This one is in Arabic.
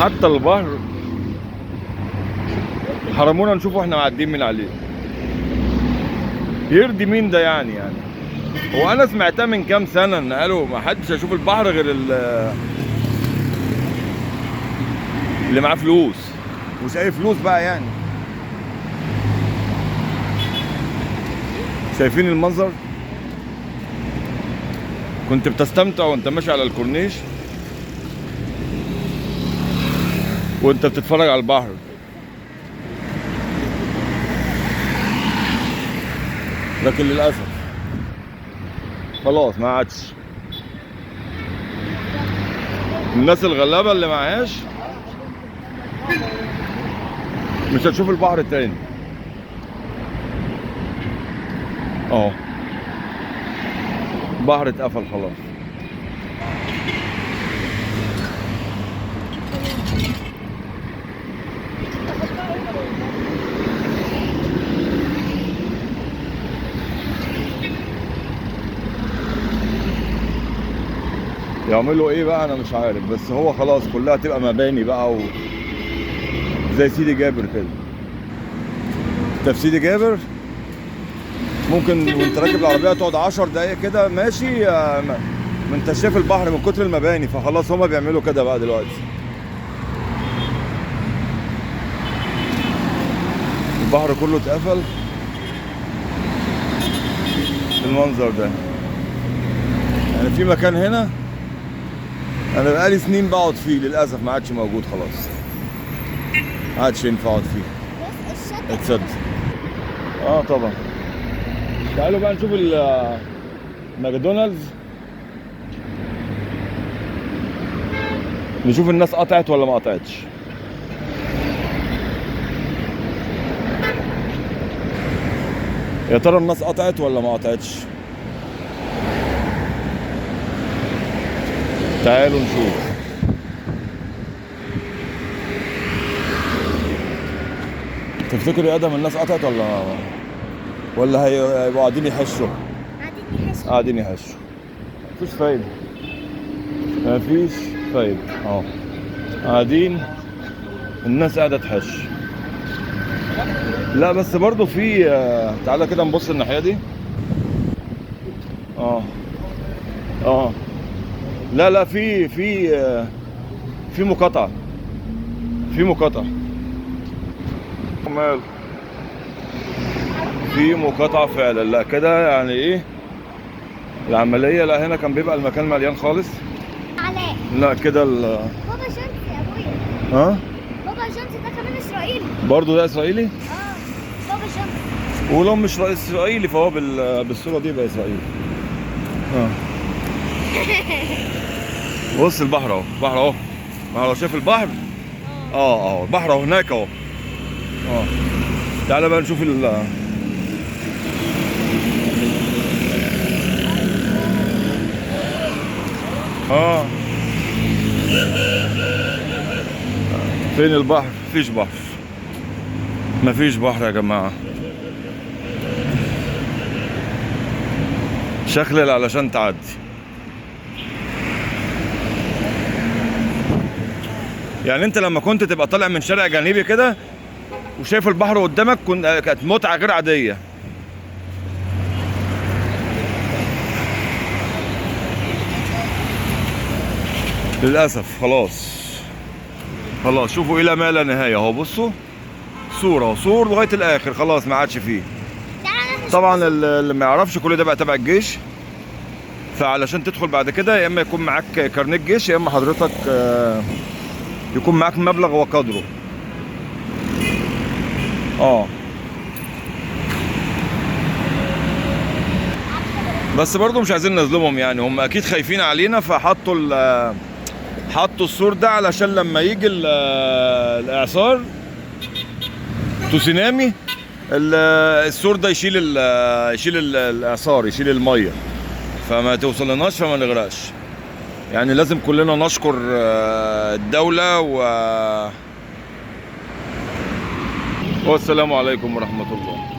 حتى البحر حرمونا نشوفه احنا معديين من عليه. يرضي مين ده يعني؟ هو انا سمعتها من كام سنه ان قالوا ما حدش هيشوف البحر غير اللي معاه فلوس. مش اي فلوس بقى يعني. شايفين المنظر؟ كنت بتستمتع وانت ماشي على الكورنيش وانت بتتفرج على البحر. لكن للاسف خلاص ما عادش. الناس الغلابه اللي معهاش مش هتشوف البحر تاني. اهو البحر اتقفل خلاص. يعملوا ايه بقى انا مش عارف، بس هو خلاص كلها تبقى مباني بقى زي سيدي جابر كده. انت في سيدي جابر ممكن وانت راكب العربيه تقعد 10 دقايق كده ماشي، ما انت شايف البحر من كتر المباني. فخلاص هما بيعملوا كده بقى دلوقتي. البحر كله اتقفل. المنظر ده يعني في مكان هنا انا بقالي سنين بقعد فيه، للاسف ما عادش موجود خلاص. ما عادش ينفع اقعد فيه. اتصد. طبعا. تعالوا بقى نشوف ماكدونالدز، نشوف الناس قطعت ولا ما قطعتش. يا ترى الناس قطعت ولا ما قطعتش؟ تعالوا نشوف. تفتكر يا ادم الناس قطعت ولا هيبقوا قاعدين يحشوا؟ قاعدين يحشوا. مفيش فايدة. مفيش فايدة. اهو قاعدين الناس قاعدة تحش. لا بس برضو في تعالى كده نبص الناحية دي. لا في مقاطعة. مال في مقاطعة فعلا. لا كده يعني ايه العملية؟ لا هنا كان بيبقى المكان مليان خالص. علاء. لا كده بابا شمس يا ابويا. بابا شمس ده كمان اسرائيلي. برضه ده اسرائيلي؟ بابا شمس. ولو مش اسرائيلي فهو بالصورة دي يبقى اسرائيلي. بص البحر اهو. لو شايف البحر اهو البحر اهو هناك اهو. تعالى بقى نشوف فين البحر؟ مفيش بحر يا جماعة. شخلل علشان تعدي. يعني انت لما كنت تبقى طالع من شارع جانبي كده وشايف البحر قدامك كانت متعة غير عادية. للأسف خلاص شوفوا إلى ما لا نهاية اهو. بصوا صور لغاية الآخر. خلاص ما عادش فيه. طبعا اللي ما يعرفش كل ده بقى تبع الجيش. فعلشان تدخل بعد كده يا اما يكون معاك كارنيه جيش يا اما حضرتك يكون معاك مبلغ وقدره. بس برضو مش عايزين نظلمهم يعني. هم اكيد خايفين علينا فحطوا السور ده علشان لما يجي الاعصار تسونامي السور ده يشيل الاعصار، يشيل الميه فما توصلناش فما نغرقش. يعني لازم كلنا نشكر الدولة والسلام عليكم ورحمة الله.